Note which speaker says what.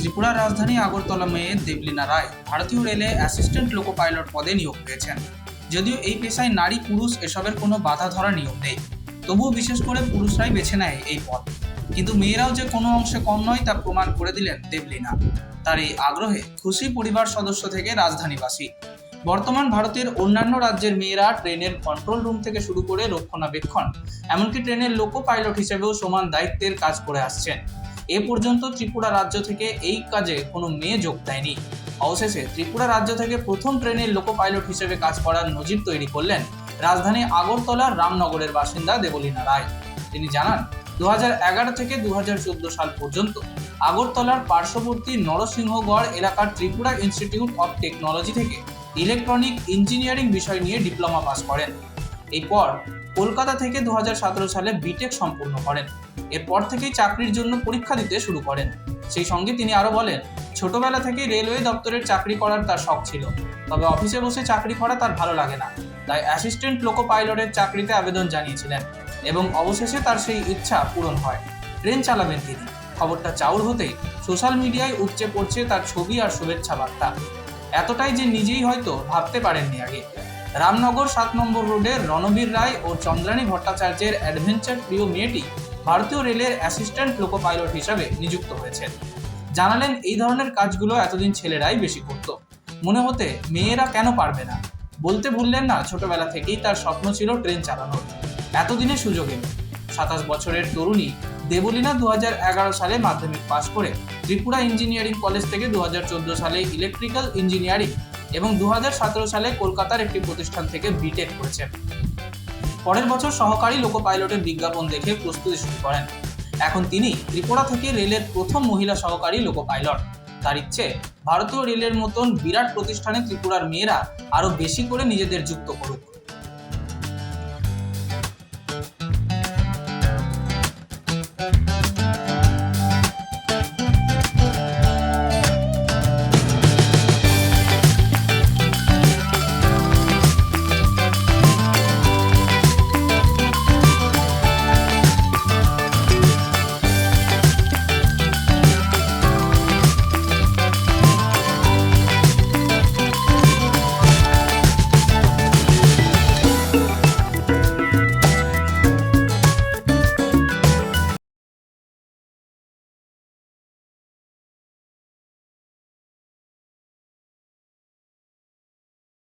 Speaker 1: ত্রিপুরার রাজধানী আগরতলা মেয়ে দেবলীনা রায় ভারতীয় রেলে অ্যাসিস্ট্যান্ট লোকো পাইলট পদে নিয়োগ পেয়েছেন। যদিও এই পেশায় নারী পুরুষ এসবের কোনো বাধা ধরা নিয়ম নেই, তবুও বিশেষ করে পুরুষরাই বেছে নেয় এই পদ। কিন্তু মেয়েরাও যে কোনো অংশে কম নয় তা প্রমাণ করে দিলেন দেবলীনা। তার এই আগ্রহে খুশি পরিবার সদস্য থেকে রাজধানীবাসী। বর্তমান ভারতের অন্যান্য রাজ্যের মেয়েরা ট্রেনের কন্ট্রোল রুম থেকে শুরু করে রক্ষণাবেক্ষণ, এমনকি ট্রেনের লোকো পাইলট হিসেবেও সমান দায়িত্বের কাজ করে আসছেন। এ পর্যন্ত ত্রিপুরা রাজ্য থেকে এই কাজে কোনো মেয়ে যোগ দেয়নি। অবশেষে ত্রিপুরা রাজ্য থেকে প্রথম ট্রেনের লোকো পাইলট হিসেবে কাজ করার নজির তৈরি করলেন রাজধানী আগরতলার রামনগরের বাসিন্দা দেবলীনা রায়। তিনি জানান, 2011 থেকে 2014 সাল পর্যন্ত আগরতলার পার্শ্ববর্তী নরসিংহগড় এলাকার ত্রিপুরা ইনস্টিটিউট অফ টেকনোলজি থেকে ইলেকট্রনিক ইঞ্জিনিয়ারিং বিষয় নিয়ে ডিপ্লোমা পাস করেন। এরপর কলকাতা থেকে 2017 সালে বিটেক সম্পূর্ণ করেন। এরপর থেকেই চাকরির জন্য পরীক্ষা দিতে শুরু করেন। সেই সঙ্গে তিনি আরো বলেন, ছোটবেলা থেকেই রেলওয়ে দপ্তরের চাকরি করার তার শখ ছিল, তবে অফিসে বসে চাকরি করা তার ভালো লাগে না। তাই অ্যাসিস্ট্যান্ট লোকো পাইলটের চাকরিতে আবেদন জানিয়েছিলেন এবং অবশেষে তার সেই ইচ্ছা পূরণ হয়। ট্রেন চালাবেন তিনি। খবরটা চাউর হতেই সোশ্যাল মিডিয়ায় উপচে পড়ছে তার ছবি আর শুভেচ্ছা বার্তা। এতটাই যে নিজেই হয়তো ভাবতে পারেননি আগে। রামনগর 7 নম্বর রোডের রণবীর রায় ও চন্দ্রানী ভট্টাচার্যের অ্যাডভেঞ্চার প্রিয় মেয়েটি ভারতীয় রেলের অ্যাসিস্ট্যান্ট লোকো পাইলট হিসাবে নিযুক্ত হয়েছেন। জানালেন, এই ধরনের কাজগুলো এতদিন ছেলেরাই বেশি করত, মনে হতে মেয়েরা কেন পারবে না। বলতে ভুললেন না, ছোটবেলা থেকেই তার স্বপ্ন ছিল ট্রেন চালানোর। এতদিনে সুযোগ এলো। 27 বছরের তরুণী দেবলীনা 2011 সালে মাধ্যমিক পাশ করে ত্রিপুরা ইঞ্জিনিয়ারিং কলেজ থেকে 2014 সালে ইলেকট্রিক্যাল ইঞ্জিনিয়ারিং এবং 2017 সালে কলকাতার একটি প্রতিষ্ঠান থেকে বিটেক করেছেন। পরের বছর সহকারী লোকো পাইলটের বিজ্ঞাপন দেখে প্রস্তুতি শুরু করেন। এখন তিনি ত্রিপুরা থেকে রেলের প্রথম মহিলা সহকারী লোকো পাইলট। তার ইচ্ছে, ভারতীয় রেলের মতন বিরাট প্রতিষ্ঠানে ত্রিপুরার মেয়েরা আরো বেশি করে নিজেদের যুক্ত করুক।